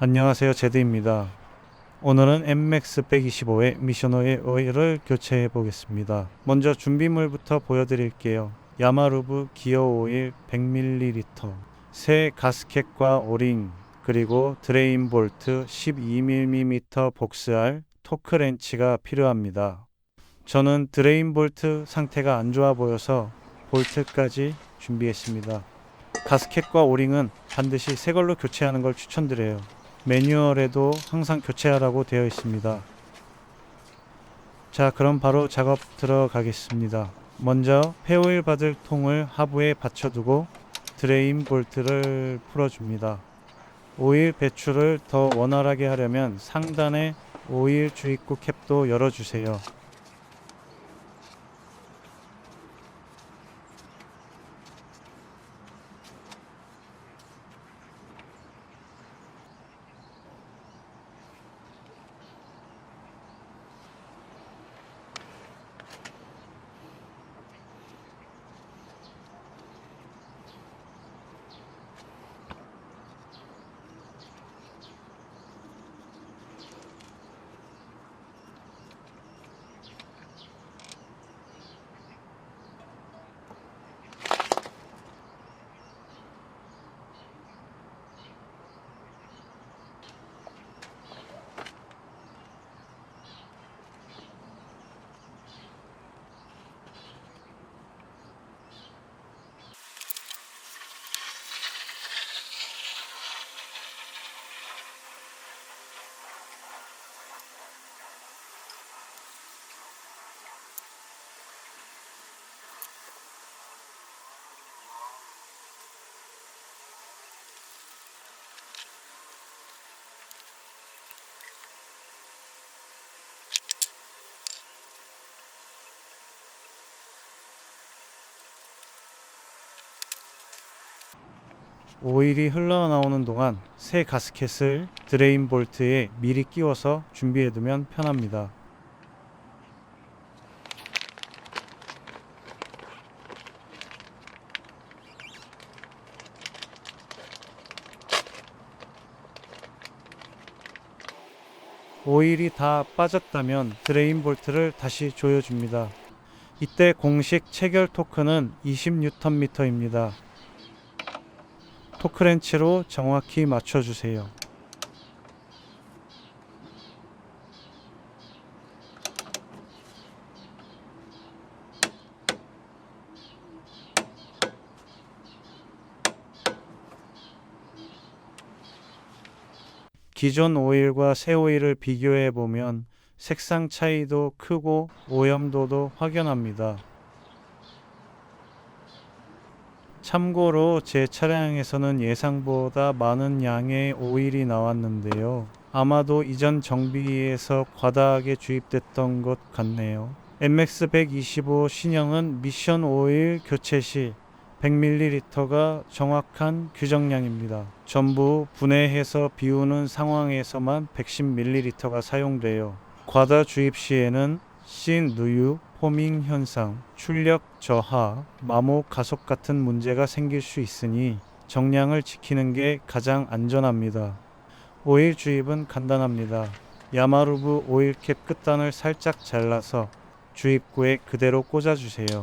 안녕하세요, 제드입니다. 오늘은 NMAX 125의 미션 오일을 교체해 보겠습니다. 먼저 준비물부터 보여드릴게요. 야마루브 기어 오일 100ml, 새 가스켓과 오링, 그리고 드레인 볼트 12mm 복스알 토크 렌치가 필요합니다. 저는 드레인 볼트 상태가 안 좋아 보여서 볼트까지 준비했습니다. 가스켓과 오링은 반드시 새 걸로 교체하는 걸 추천드려요. 매뉴얼에도 항상 교체하라고 되어 있습니다. 자, 그럼 바로 작업 들어가겠습니다. 먼저 폐오일 받을 통을 하부에 받쳐두고 드레인 볼트를 풀어줍니다. 오일 배출을 더 원활하게 하려면 상단의 오일 주입구 캡도 열어주세요. 오일이 흘러나오는 동안 새 가스켓을 드레인 볼트에 미리 끼워서 준비해두면 편합니다. 오일이 다 빠졌다면 드레인 볼트를 다시 조여줍니다. 이때 공식 체결 토크는 20Nm입니다. 토크렌치로 정확히 맞춰주세요. 기존 오일과 새 오일을 비교해 보면 색상 차이도 크고 오염도도 확연합니다. 참고로 제 차량에서는 예상보다 많은 양의 오일이 나왔는데요. 아마도 이전 정비에서 과다하게 주입됐던 것 같네요. MX 125 신형은 미션 오일 교체 시 100ml가 정확한 규정량입니다. 전부 분해해서 비우는 상황에서만 110ml가 사용돼요. 과다 주입 시에는 씬 누유, 포밍 현상, 출력 저하, 마모 가속 같은 문제가 생길 수 있으니 정량을 지키는 게 가장 안전합니다. 오일 주입은 간단합니다. 야마루브 오일캡 끝단을 살짝 잘라서 주입구에 그대로 꽂아주세요.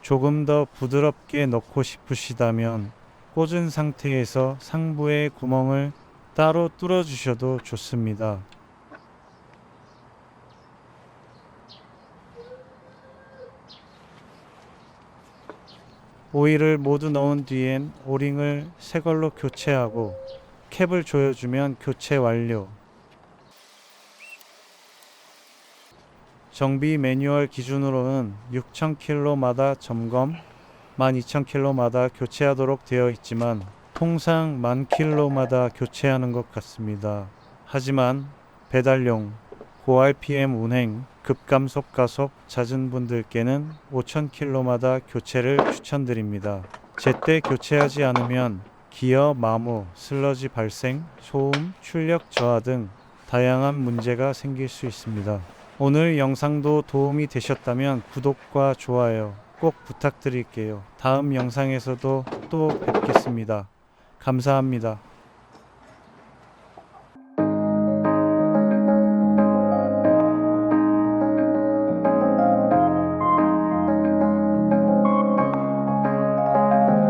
조금 더 부드럽게 넣고 싶으시다면 꽂은 상태에서 상부의 구멍을 따로 뚫어 주셔도 좋습니다. 오일을 모두 넣은 뒤엔 오링을 새 걸로 교체하고 캡을 조여주면 교체 완료. 정비 매뉴얼 기준으로는 6,000km마다 점검, 12,000km마다 교체하도록 되어 있지만 통상 10,000km마다 교체하는 것 같습니다. 하지만 배달용, 고RPM 운행, 급감속 가속 잦은 분들께는 5,000km마다 교체를 추천드립니다. 제때 교체하지 않으면 기어 마모, 슬러지 발생, 소음, 출력 저하 등 다양한 문제가 생길 수 있습니다. 오늘 영상도 도움이 되셨다면 구독과 좋아요 꼭 부탁드릴게요. 다음 영상에서도 또 뵙겠습니다. 감사합니다.